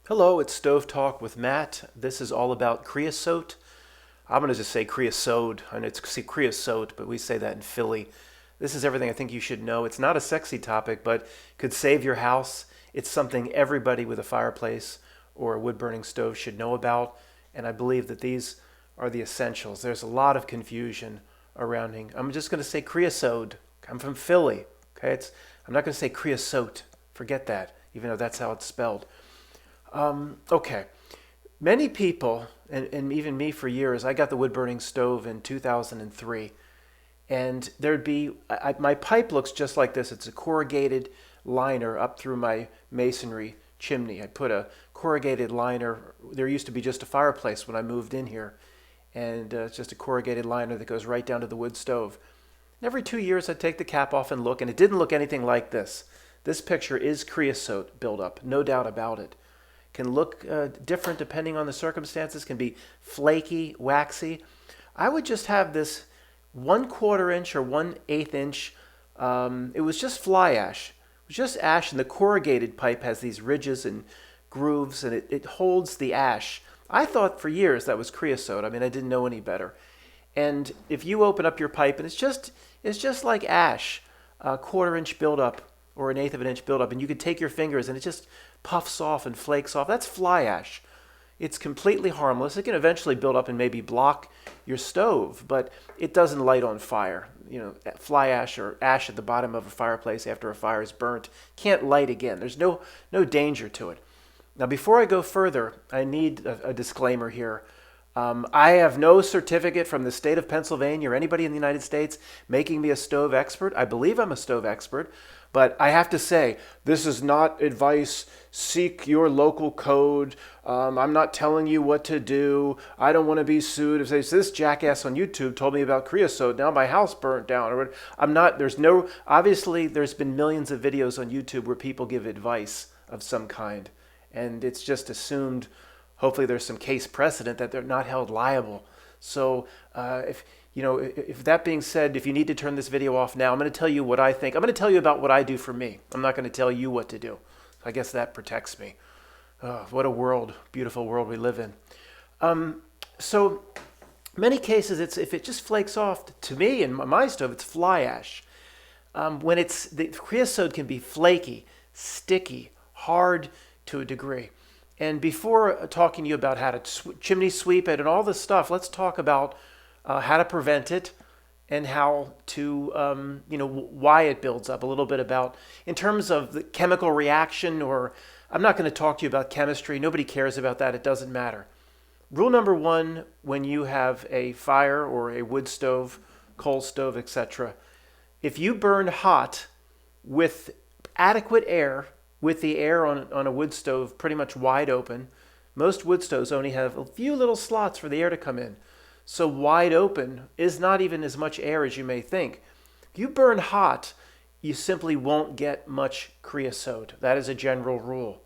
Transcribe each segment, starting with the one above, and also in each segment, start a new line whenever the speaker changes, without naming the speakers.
Hello, it's Stove Talk with Matt. This is all about creosote. I'm going to just say creosote. I know it's creosote, but we say that in Philly. This is everything I think you should know. It's not a sexy topic, but could save your house. It's something everybody with a fireplace or a wood burning stove should know about. And I believe that these are the essentials. There's a lot of confusion around it. I'm just going to say creosote. I'm from Philly. Okay, I'm not going to say creosote. Forget that, even though that's how it's spelled. Okay. Many people, and even me for years, I got the wood burning stove in 2003. And there'd be, my pipe looks just like this. It's a corrugated liner up through my masonry chimney. I put a corrugated liner. There used to be just a fireplace when I moved in here. And it's just a corrugated liner that goes right down to the wood stove. And every 2 years, I'd take the cap off and look, and it didn't look anything like this. This picture is creosote buildup, no doubt about it. Can look different depending on the circumstances, can be flaky, waxy. I would just have this 1/4 inch or 1/8 inch. It was just fly ash. It was just ash, and the corrugated pipe has these ridges and grooves, and it holds the ash. I thought for years that was creosote. I mean, I didn't know any better. And if you open up your pipe, and it's just like ash, a 1/4 inch buildup or an eighth of an inch buildup, and you could take your fingers and it just puffs off and flakes off. That's fly ash. It's completely harmless. It can eventually build up and maybe block your stove, but it doesn't light on fire. You know, fly ash or ash at the bottom of a fireplace after a fire is burnt can't light again. There's no danger to it. Now, before I go further, I need a disclaimer here. I have no certificate from the state of Pennsylvania or anybody in the United States making me a stove expert. I believe I'm a stove expert, but I have to say, this is not advice. Seek your local code. I'm not telling you what to do. I don't want to be sued. If this jackass on YouTube told me about creosote, now my house burnt down. Or I'm not, obviously there's been millions of videos on YouTube where people give advice of some kind. And it's just assumed, hopefully there's some case precedent that they're not held liable. So if that being said, if you need to turn this video off now, I'm going to tell you what I think. I'm going to tell you about what I do for me. I'm not going to tell you what to do. I guess that protects me. Oh, what a world, beautiful world we live in. So many cases, if it just flakes off, to me and my stove, it's fly ash. The creosote can be flaky, sticky, hard to a degree. And before talking to you about how to chimney sweep it and all this stuff, let's talk about how to prevent it and how to, why it builds up. A little bit about, in terms of the chemical reaction, or I'm not going to talk to you about chemistry. Nobody cares about that. It doesn't matter. Rule number one, when you have a fire or a wood stove, coal stove, etc., if you burn hot with adequate air, with the air on a wood stove pretty much wide open, most wood stoves only have a few little slots for the air to come in. So wide open is not even as much air as you may think. If you burn hot, you simply won't get much creosote. That is a general rule.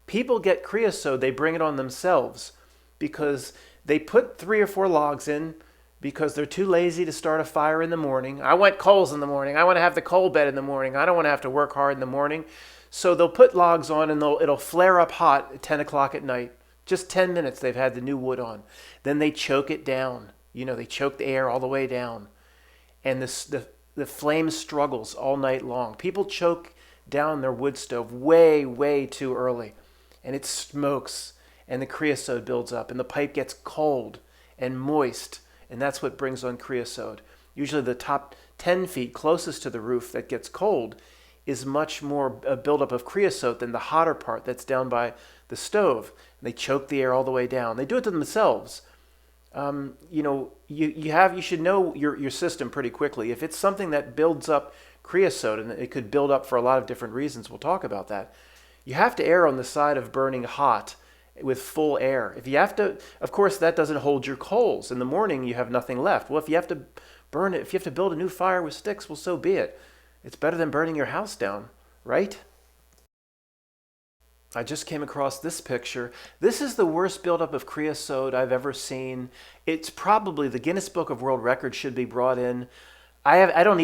People get creosote, they bring it on themselves because they put 3 or 4 logs in because they're too lazy to start a fire in the morning. I want coals in the morning. I want to have the coal bed in the morning. I don't want to have to work hard in the morning. So they'll put logs on and it'll flare up hot at 10 o'clock at night. Just 10 minutes they've had the new wood on. Then they choke it down. They choke the air all the way down. And the flame struggles all night long. People choke down their wood stove way, way too early. And it smokes. And the creosote builds up. And the pipe gets cold and moist. And that's what brings on creosote. Usually the top 10 feet closest to the roof that gets cold is much more a buildup of creosote than the hotter part that's down by the stove. And they choke the air all the way down. They do it to themselves. You should know your system pretty quickly. If it's something that builds up creosote, and it could build up for a lot of different reasons, we'll talk about that. You have to err on the side of burning hot with full air. If you have to, of course, that doesn't hold your coals. In the morning, you have nothing left. Well, if you have to burn it, if you have to build a new fire with sticks, well, so be it. It's better than burning your house down, right? I just came across this picture. This is the worst buildup of creosote I've ever seen. It's probably the Guinness Book of World Records should be brought in. I didn't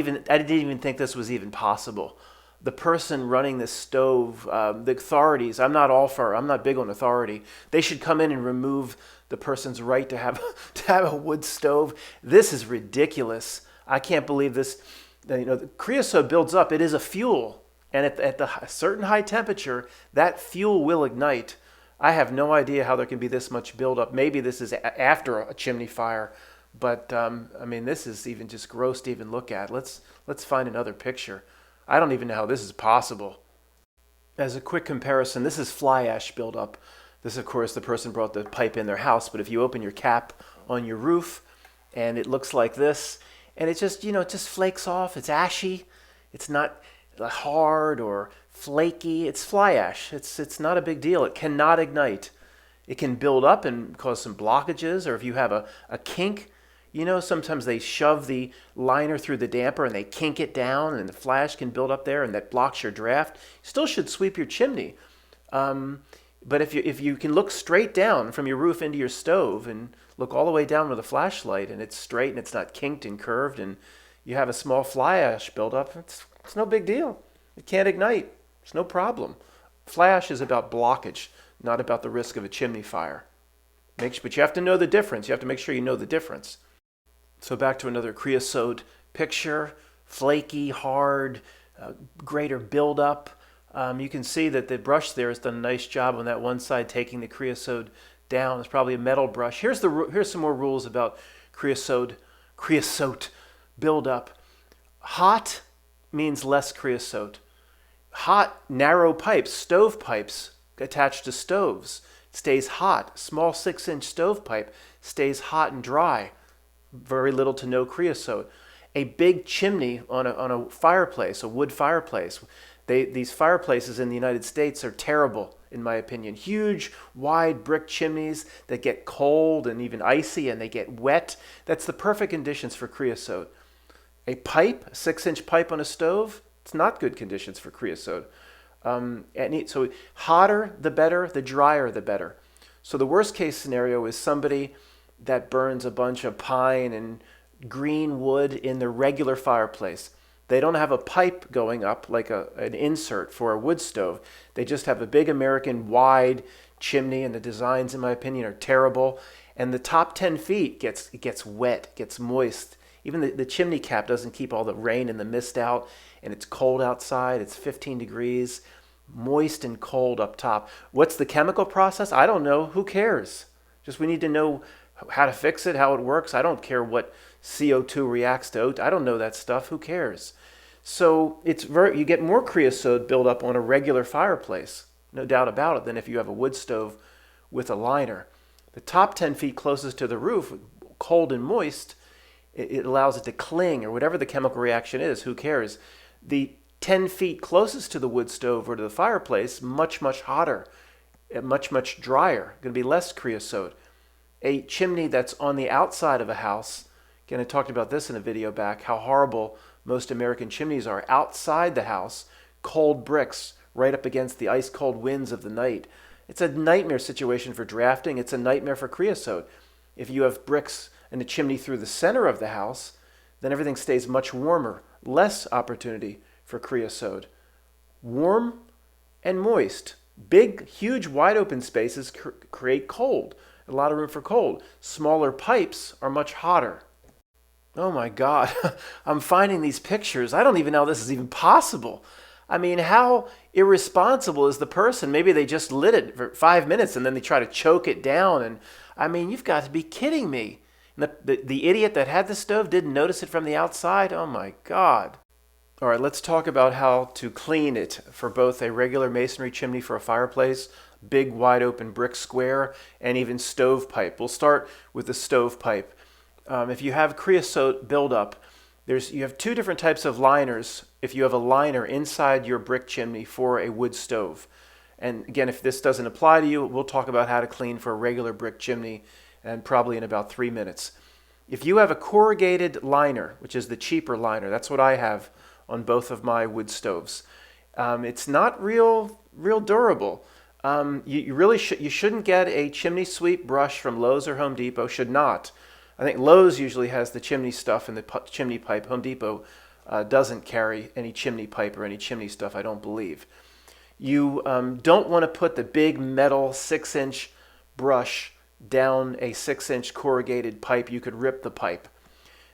even think this was even possible. the person running the stove, the authorities, I'm not big on authority. They should come in and remove the person's right to have to have a wood stove. This is ridiculous. I can't believe this. The creosote builds up. It is a fuel, and at the certain high temperature, that fuel will ignite. I have no idea how there can be this much buildup. Maybe this is after a chimney fire, but I mean, this is even just gross to even look at. Let's find another picture. I don't even know how this is possible. As a quick comparison, this is fly ash buildup. This, of course, the person brought the pipe in their house, but if you open your cap on your roof, and it looks like this, and it just, it just flakes off. It's ashy. It's not hard or flaky. It's fly ash. It's not a big deal. It cannot ignite. It can build up and cause some blockages, or if you have a kink, sometimes they shove the liner through the damper and they kink it down, and the fly ash can build up there, and that blocks your draft. You still should sweep your chimney. But if you can look straight down from your roof into your stove and look all the way down with a flashlight, and it's straight and it's not kinked and curved, and you have a small fly ash buildup, it's no big deal. It can't ignite. It's no problem. Fly ash is about blockage, not about the risk of a chimney fire. But you have to know the difference. You have to make sure you know the difference. So back to another creosote picture. Flaky, hard, greater buildup. You can see that the brush there has done a nice job on that one side, taking the creosote down. It's probably a metal brush. Here's some more rules about creosote buildup. Hot means less creosote. Hot, narrow pipes, stove pipes attached to stoves, stays hot. Small 6-inch stovepipe stays hot and dry. Very little to no creosote. A big chimney on a fireplace, a wood fireplace. These fireplaces in the United States are terrible, in my opinion. Huge, wide brick chimneys that get cold and even icy, and they get wet. That's the perfect conditions for creosote. A 6-inch pipe on a stove, it's not good conditions for creosote. So hotter the better, the drier the better. So the worst case scenario is somebody that burns a bunch of pine and green wood in the regular fireplace. They don't have a pipe going up like an insert for a wood stove. They just have a big American wide chimney, and the designs, in my opinion, are terrible. And the top 10 feet gets wet, gets moist. Even the chimney cap doesn't keep all the rain and the mist out, and it's cold outside. It's 15 degrees, moist and cold up top. What's the chemical process? I don't know. Who cares? Just we need to know how to fix it, how it works. I don't care what CO2 reacts to O2. I don't know that stuff. Who cares? So you get more creosote buildup on a regular fireplace, no doubt about it, than if you have a wood stove with a liner. The top 10 feet closest to the roof, cold and moist, it allows it to cling, or whatever the chemical reaction is. Who cares? The 10 feet closest to the wood stove or to the fireplace, much, much hotter, much, much drier, going to be less creosote. A chimney that's on the outside of a house, again, I talked about this in a video back, how horrible most American chimneys are. Outside the house, cold bricks right up against the ice cold winds of the night. It's a nightmare situation for drafting. It's a nightmare for creosote. If you have bricks and a chimney through the center of the house, then everything stays much warmer, less opportunity for creosote. Warm and moist. Big, huge, wide open spaces create cold. A lot of room for cold. Smaller pipes are much hotter. Oh my God, I'm finding these pictures. I don't even know how this is even possible. I mean, how irresponsible is the person? Maybe they just lit it for 5 minutes and then they try to choke it down. And I mean, you've got to be kidding me. And the idiot that had the stove didn't notice it from the outside? Oh my God. All right, let's talk about how to clean it for both a regular masonry chimney for a fireplace, big wide open brick square, and even stovepipe. We'll start with the stovepipe. If you have creosote buildup, you have two different types of liners if you have a liner inside your brick chimney for a wood stove. And again, if this doesn't apply to you, we'll talk about how to clean for a regular brick chimney, and probably in about 3 minutes. If you have a corrugated liner, which is the cheaper liner, that's what I have on both of my wood stoves. It's not real durable. You shouldn't get a chimney sweep brush from Lowe's or Home Depot. Should not. I think Lowe's usually has the chimney stuff and the chimney pipe. Home Depot doesn't carry any chimney pipe or any chimney stuff, I don't believe. You don't want to put the big metal 6-inch brush down a 6-inch corrugated pipe. You could rip the pipe.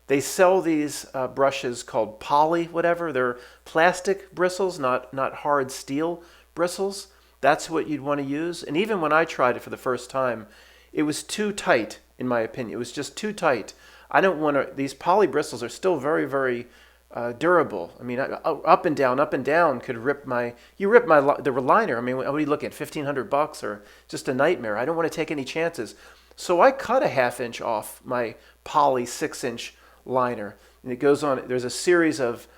They sell these brushes called poly whatever. They're plastic bristles, not hard steel bristles. That's what you'd want to use. And even when I tried it for the first time, it was too tight, in my opinion. It was just too tight. I don't want to. These poly bristles are still very, very durable. I mean, up and down could rip my. You rip the liner. I mean, what are you looking at? $1,500 or just a nightmare. I don't want to take any chances. So I cut a 1/2 inch off my poly 6-inch liner, and it goes on. There's a series of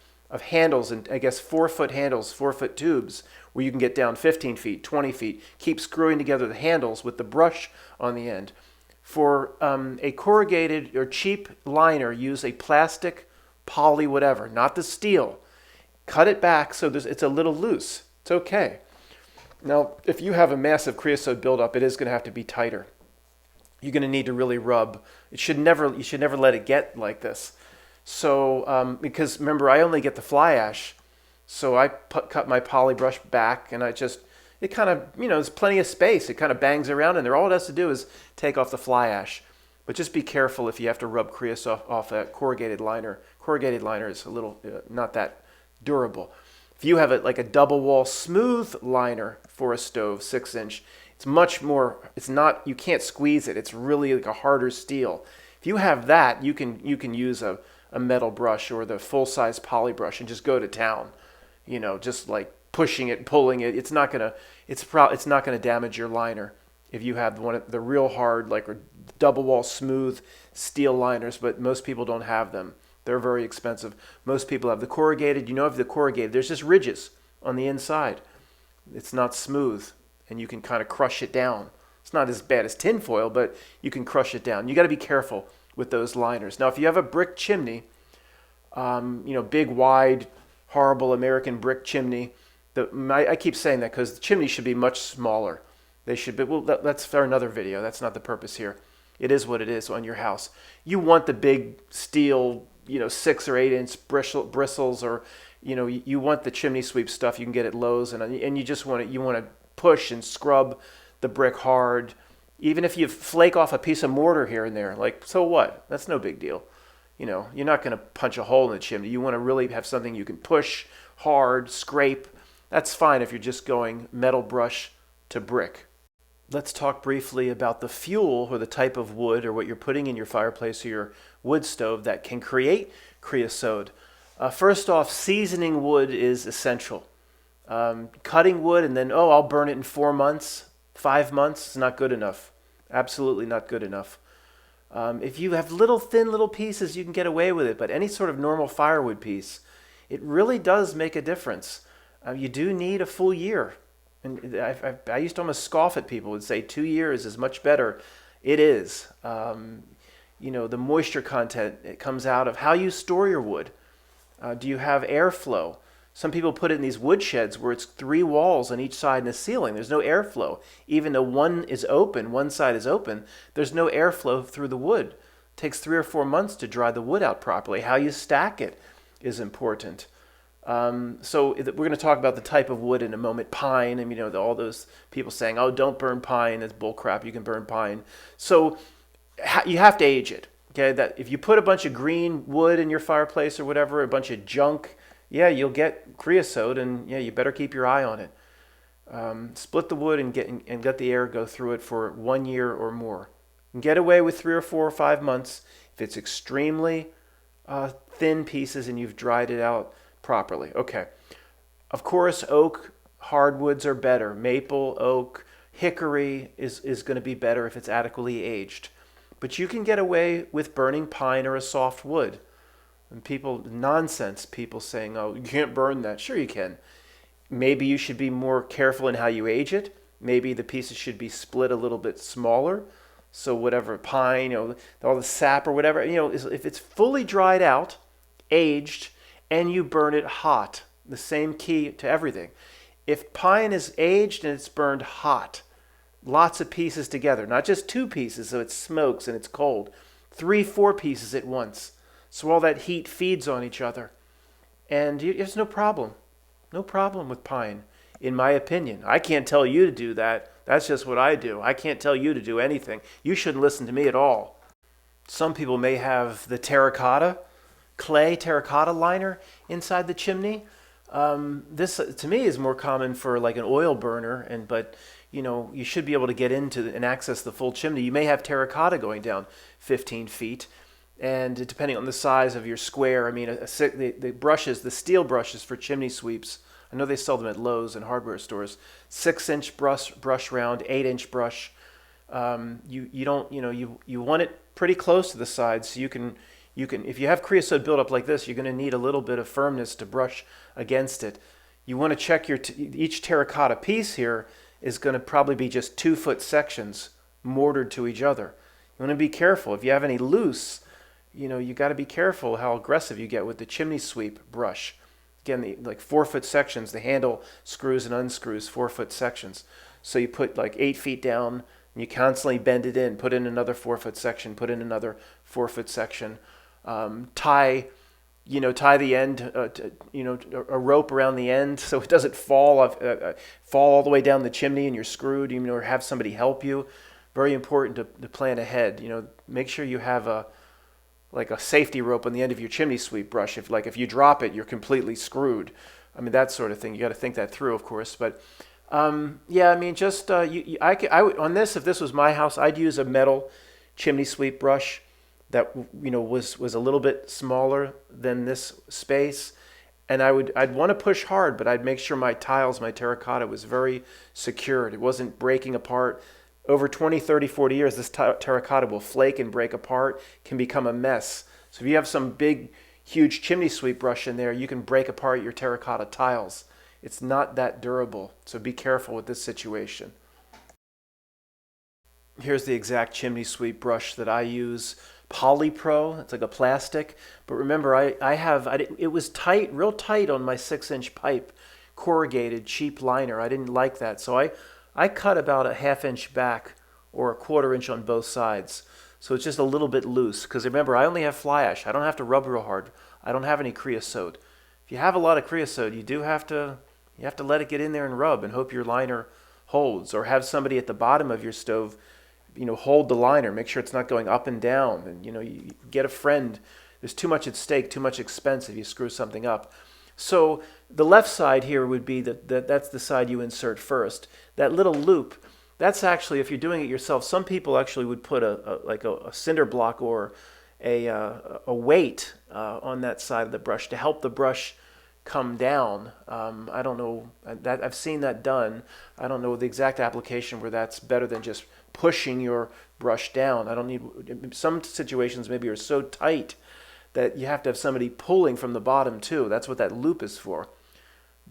handles, and I guess 4-foot handles, 4-foot tubes, where you can get down 15 feet, 20 feet. Keep screwing together the handles with the brush on the end. For a corrugated or cheap liner, use a plastic poly whatever, not the steel. Cut it back so it's a little loose. It's okay. Now, if you have a massive creosote buildup, it is going to have to be tighter. You're going to need to really rub. You should never let it get like this. So, because remember, I only get the fly ash, so I cut my poly brush back, and it kind of, there's plenty of space. It kind of bangs around in there. All it has to do is take off the fly ash. But just be careful if you have to rub creosote off a corrugated liner. Corrugated liner is a little not that durable. If you have like a double wall smooth liner for a stove, 6-inch, it's much more, you can't squeeze it. It's really like a harder steel. If you have that, you can use a metal brush or the full-size poly brush and just go to town. Just like pushing it, pulling it. It's not gonna damage your liner if you have one of the real hard, like double wall smooth steel liners, but most people don't have them. They're very expensive. Most people have the corrugated. If the corrugated, there's just ridges on the inside. It's not smooth, and you can kind of crush it down. It's not as bad as tin foil, but you can crush it down. You got to be careful with those liners. Now, if you have a brick chimney, big, wide, horrible American brick chimney, I keep saying that because the chimney should be much smaller. They should be. Well, that's for another video. That's not the purpose here. It is what it is on your house. You want the big steel, 6 or 8 inch bristles, or you want the chimney sweep stuff you can get at Lowe's, and you just want to push and scrub the brick hard. Even if you flake off a piece of mortar here and there, like, so what? That's no big deal. You're not going to punch a hole in the chimney. You want to really have something you can push hard, scrape. That's fine if you're just going metal brush to brick. Let's talk briefly about the fuel or the type of wood or what you're putting in your fireplace or your wood stove that can create creosote. First off, seasoning wood is essential. Cutting wood and then, I'll burn it in 4 months, 5 months, is not good enough. Absolutely not good enough. If you have thin little pieces, you can get away with it, but any sort of normal firewood piece, it really does make a difference. You do need a full year. And I used to almost scoff at people and say 2 years is much better. It is. The moisture content, it comes out of how you store your wood. Do you have airflow? Some people put it in these wood sheds where it's 3 walls on each side and a ceiling. There's no airflow. Even though one side is open, there's no airflow through the wood. It takes 3 or 4 months to dry the wood out properly. How you stack it is important. So we're going to talk about the type of wood in a moment. Pine, and all those people saying, don't burn pine, it's bull crap, you can burn pine. So you have to age it. Okay, that if you put a bunch of green wood in your fireplace or whatever, a bunch of junk, you'll get creosote, and you better keep your eye on it. Split the wood and let the air go through it for 1 year or more. And get away with 3 or 4 or 5 months if it's extremely thin pieces and you've dried it out properly. Okay. Of course, oak hardwoods are better. Maple, oak, hickory is going to be better if it's adequately aged. But you can get away with burning pine or a soft wood. And people saying, you can't burn that. Sure you can. Maybe you should be more careful in how you age it. Maybe the pieces should be split a little bit smaller. So whatever pine, all the sap or whatever, if it's fully dried out, aged, and you burn it hot, the same key to everything. If pine is aged and it's burned hot, lots of pieces together, not just 2 pieces so it smokes and it's cold, 3, 4 pieces at once. So all that heat feeds on each other. and there's no problem. No problem with pine, in my opinion. I can't tell you to do that. That's just what I do. I can't tell you to do anything. You shouldn't listen to me at all. Some people may have the clay terracotta liner inside the chimney. This to me is more common for like an oil burner, but you should be able to get into and access the full chimney. You may have terracotta going down 15 feet, and depending on the size of your square, I mean, the steel brushes for chimney sweeps. I know they sell them at Lowe's and hardware stores. 6-inch brush round, 8-inch brush. You don't you want it pretty close to the sides, so you can if you have creosote buildup like this, you're going to need a little bit of firmness to brush against it. You want to check each terracotta piece here is going to probably be just 2-foot sections mortared to each other. You want to be careful. If you have any loose, you got to be careful how aggressive you get with the chimney sweep brush. Again, like 4-foot sections, the handle screws and unscrews 4-foot sections. So you put like 8 feet down, and you constantly bend it in, put in another 4-foot section, put in another 4-foot section. Tie the end, a rope around the end so it doesn't fall all the way down the chimney and you're screwed. Or have somebody help you. Very important to plan ahead. Make sure you have a safety rope on the end of your chimney sweep brush. If you drop it, you're completely screwed. I mean, that sort of thing. You got to think that through, of course. But yeah, I mean, just on this, if this was my house, I'd use a metal chimney sweep brush that was a little bit smaller than this space, and I'd want to push hard, but I'd make sure my terracotta was very secured. It wasn't breaking apart. Over 20, 30, 40 years, this terracotta will flake and break apart, can become a mess. So if you have some big, huge chimney sweep brush in there, you can break apart your terracotta tiles. It's not that durable, so be careful with this situation. Here's the exact chimney sweep brush that I use. Polypro, it's like a plastic. But remember, it was tight, real tight on my 6-inch pipe, corrugated, cheap liner. I didn't like that, so I cut about a 1/2 inch back or a 1/4 inch on both sides. So it's just a little bit loose, because remember, I only have fly ash. I don't have to rub real hard. I don't have any creosote. If you have a lot of creosote, you have to let it get in there and rub and hope your liner holds, or have somebody at the bottom of your stove hold the liner, make sure it's not going up and down, and you get a friend. There's too much at stake, too much expense if you screw something up. So the left side here would be that's the side you insert first. That little loop, that's actually, if you're doing it yourself, some people actually would put a cinder block or a weight on that side of the brush to help the brush come down. I don't know, that I've seen that done. I don't know the exact application where that's better than just pushing your brush down. Some situations maybe are so tight that you have to have somebody pulling from the bottom too. That's what that loop is for.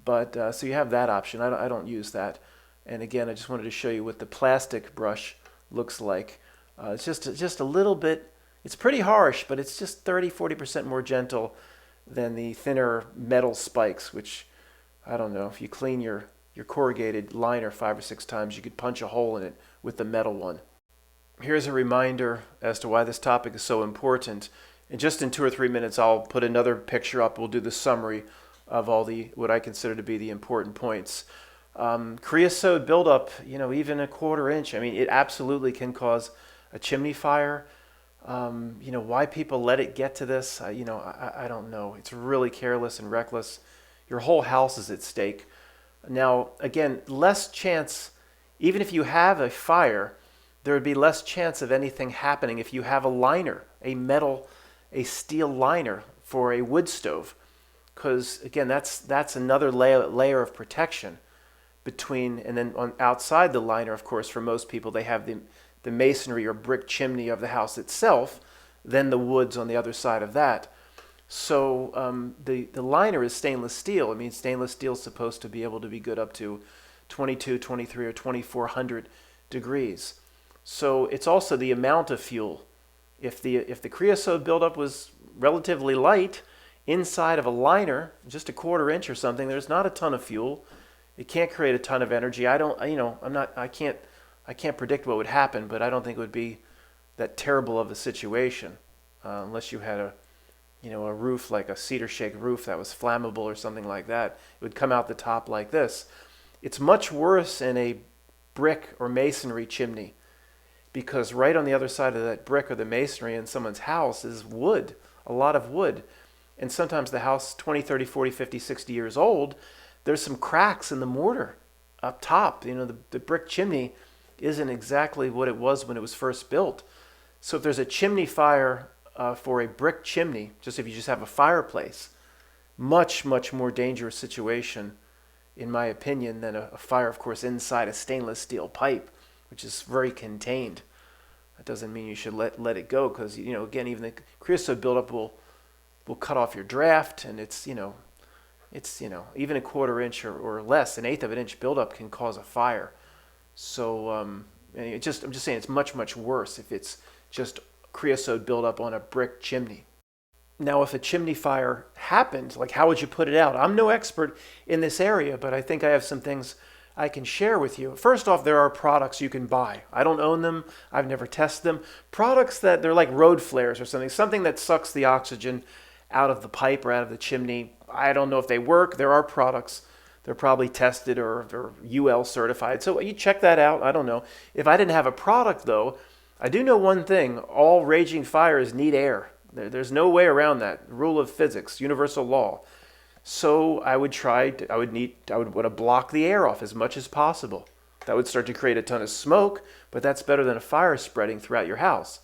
But so you have that option. I don't use that. And again, I just wanted to show you what the plastic brush looks like. It's just a little bit, it's pretty harsh, but it's just 30-40% more gentle than the thinner metal spikes, which, I don't know, if you clean your corrugated liner 5 or 6 times, you could punch a hole in it with the metal one. Here's a reminder as to why this topic is so important. And just in 2 or 3 minutes, I'll put another picture up. We'll do the summary of all what I consider to be the important points. Creosote buildup, even a 1/4 inch, I mean, it absolutely can cause a chimney fire. Why people let it get to this, I don't know. It's really careless and reckless. Your whole house is at stake. Now, again, less chance, even if you have a fire, there would be less chance of anything happening if you have a liner, a steel liner for a wood stove. Because, again, that's another layer of protection between, and then outside the liner, of course, for most people, they have the masonry or brick chimney of the house itself, then the woods on the other side of that. So the liner is stainless steel. I mean, stainless steel is supposed to be able to be good up to 22, 23, or 2400 degrees. So it's also the amount of fuel. If the creosote buildup was relatively light, inside of a liner, just a 1/4 inch or something, there's not a ton of fuel. It can't create a ton of energy. I can't predict what would happen, but I don't think it would be that terrible of a situation unless you had a roof like a cedar shake roof that was flammable or something like that. It would come out the top like this. It's much worse in a brick or masonry chimney because right on the other side of that brick or the masonry in someone's house is wood, a lot of wood. And sometimes the house 20, 30, 40, 50, 60 years old, there's some cracks in the mortar up top. The brick chimney isn't exactly what it was when it was first built. So if there's a chimney fire for a brick chimney, just if you just have a fireplace, much, much more dangerous situation, in my opinion, than a fire, of course, inside a stainless steel pipe, which is very contained. That doesn't mean you should let it go because, again, even the creosote buildup will cut off your draft, and it's even a quarter inch or less, an eighth of an inch buildup can cause a fire. So I'm just saying it's much, much worse if it's just creosote buildup on a brick chimney. Now, if a chimney fire happened, like how would you put it out? I'm no expert in this area, but I think I have some things I can share with you. First off, there are products you can buy. I don't own them. I've never tested them. Products that they're like road flares or something that sucks the oxygen out of the pipe or out of the chimney. I don't know if they work. There are products. They're probably tested or UL certified. So you check that out. I don't know. If I didn't have a product, though, I do know one thing. All raging fires need air. There's no way around that. Rule of physics, universal law. So I would want to block the air off as much as possible. That would start to create a ton of smoke, but that's better than a fire spreading throughout your house.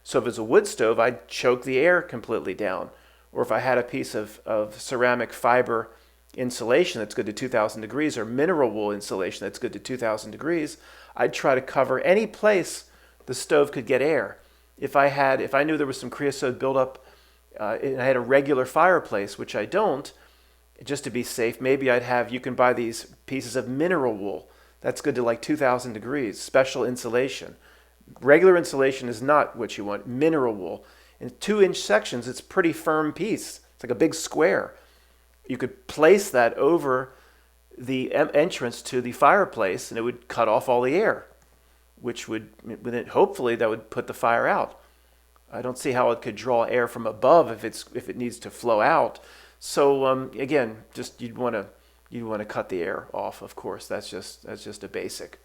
So if it's a wood stove, I'd choke the air completely down. Or if I had a piece of ceramic fiber insulation that's good to 2,000 degrees or mineral wool insulation that's good to 2,000 degrees, I'd try to cover any place the stove could get air. If I knew there was some creosote buildup and I had a regular fireplace, which I don't, just to be safe, maybe you can buy these pieces of mineral wool. That's good to like 2,000 degrees, special insulation. Regular insulation is not what you want, mineral wool. In 2-inch sections, it's a pretty firm piece. It's like a big square. You could place that over the entrance to the fireplace and it would cut off all the air, which hopefully that would put the fire out. I don't see how it could draw air from above if it needs to flow out. So again, just you'd want to cut the air off. Of course, that's just a basic.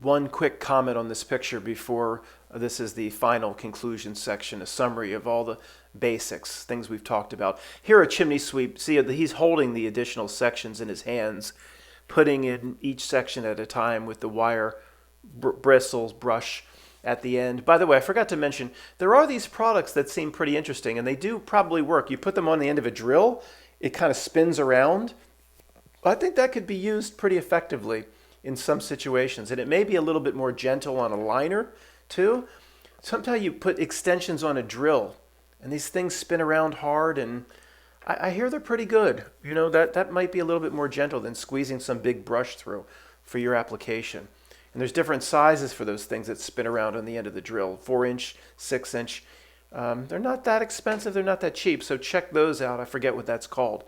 One quick comment on this picture before this is the final conclusion section, a summary of all the basics, things we've talked about. Here a chimney sweep, see he's holding the additional sections in his hands, putting in each section at a time with the wire bristles, brush at the end. By the way, I forgot to mention, there are these products that seem pretty interesting, and they do probably work. You put them on the end of a drill, it kind of spins around. I think that could be used pretty effectively in some situations, and it may be a little bit more gentle on a liner, too. Sometimes you put extensions on a drill, and these things spin around hard, and I hear they're pretty good. That might be a little bit more gentle than squeezing some big brush through for your application. And there's different sizes for those things that spin around on the end of the drill, 4-inch, 6-inch. They're not that expensive. They're not that cheap. So check those out. I forget what that's called.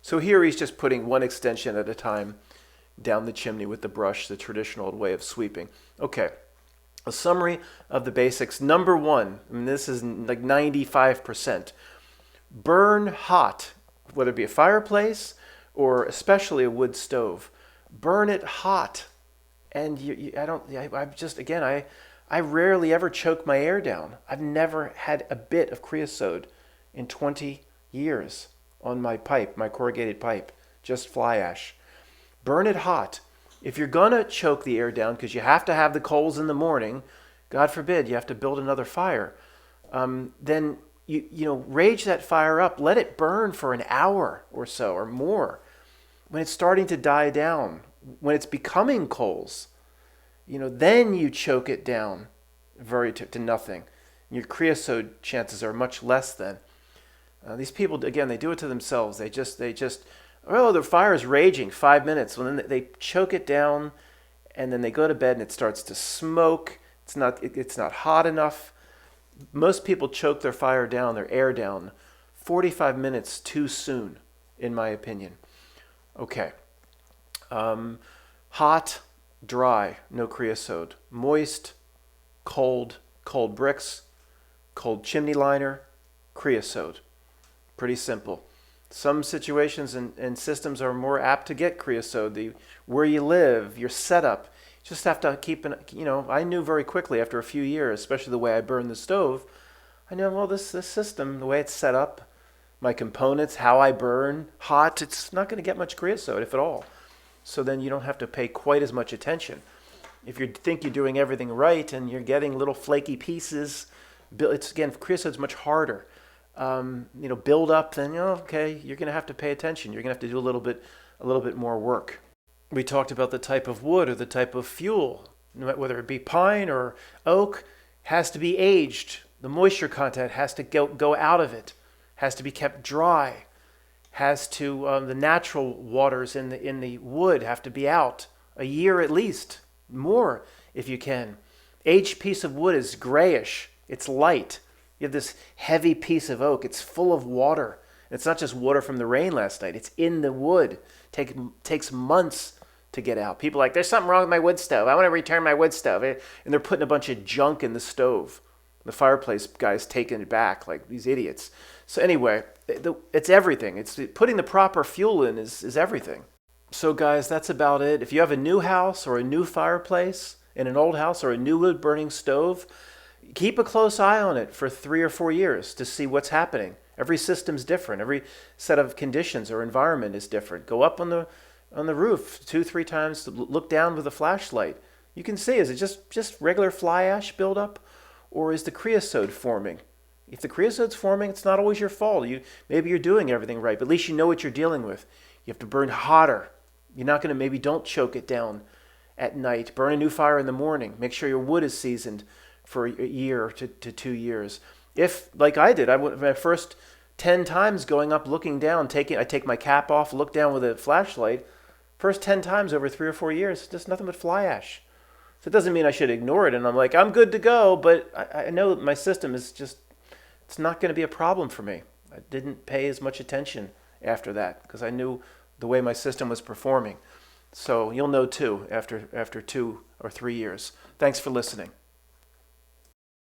So here he's just putting one extension at a time down the chimney with the brush, the traditional way of sweeping. Okay, a summary of the basics. Number one, and this is like 95%. Burn hot, whether it be a fireplace or especially a wood stove. Burn it hot. And I rarely ever choke my air down. I've never had a bit of creosote in 20 years on my pipe, my corrugated pipe, just fly ash. Burn it hot. If you're gonna choke the air down, because you have to have the coals in the morning, God forbid you have to build another fire, then rage that fire up. Let it burn for an hour or so or more. When it's starting to die down, when it's becoming coals, then you choke it down to nothing. Your creosote chances are much less then. These people, again, they do it to themselves. They just, the fire is raging 5 minutes. Well, then they choke it down, and then they go to bed, and it starts to smoke. It's not hot enough. Most people choke their fire down, their air down, 45 minutes too soon, in my opinion. Okay. Hot, dry, no creosote. Moist, cold bricks, cold chimney liner, creosote. Pretty simple. Some situations and systems are more apt to get creosote. Where you live, your setup. You just have to keep I knew very quickly after a few years, especially the way I burned the stove, I know, well, this system, the way it's set up, my components, how I burn hot, it's not going to get much creosote, if at all. So then you don't have to pay quite as much attention. If you think you're doing everything right and you're getting little flaky pieces, creosote's much harder. Build up, then okay, you're going to have to pay attention. You're going to have to do a little bit more work. We talked about the type of wood or the type of fuel, whether it be pine or oak, has to be aged. The moisture content has to go out of it, has to be kept dry, has to the natural waters in the wood have to be out a year at least, more if you can. Aged piece of wood is grayish. It's light. You have this heavy piece of oak. It's full of water. It's not just water from the rain last night. It's in the wood. Takes months to get out. People are like, there's something wrong with my wood stove. I want to return my wood stove. And they're putting a bunch of junk in the stove. The fireplace guy's taking it back like these idiots. So anyway, it's everything. It's putting the proper fuel in is everything. So guys, that's about it. If you have a new house or a new fireplace in an old house or a new wood burning stove, keep a close eye on it for 3 or 4 years to see what's happening. Every system's different. Every set of conditions or environment is different. Go up on the roof 2-3 times to look down with a flashlight. You can see, is it just regular fly ash buildup, or is the creosote forming? If the creosote's forming, it's not always your fault. Maybe you're doing everything right, but at least you know what you're dealing with. You have to burn hotter. You're not going to, maybe don't choke it down at night. Burn a new fire in the morning. Make sure your wood is seasoned for a year to 2 years. If, like I did, my first 10 times going up, looking down, I take my cap off, look down with a flashlight. First 10 times over 3 or 4 years, just nothing but fly ash. So it doesn't mean I should ignore it and I'm like, I'm good to go, but I know that my system is just, it's not going to be a problem for me. I didn't pay as much attention after that because I knew the way my system was performing. So you'll know too after 2 or 3 years. Thanks for listening.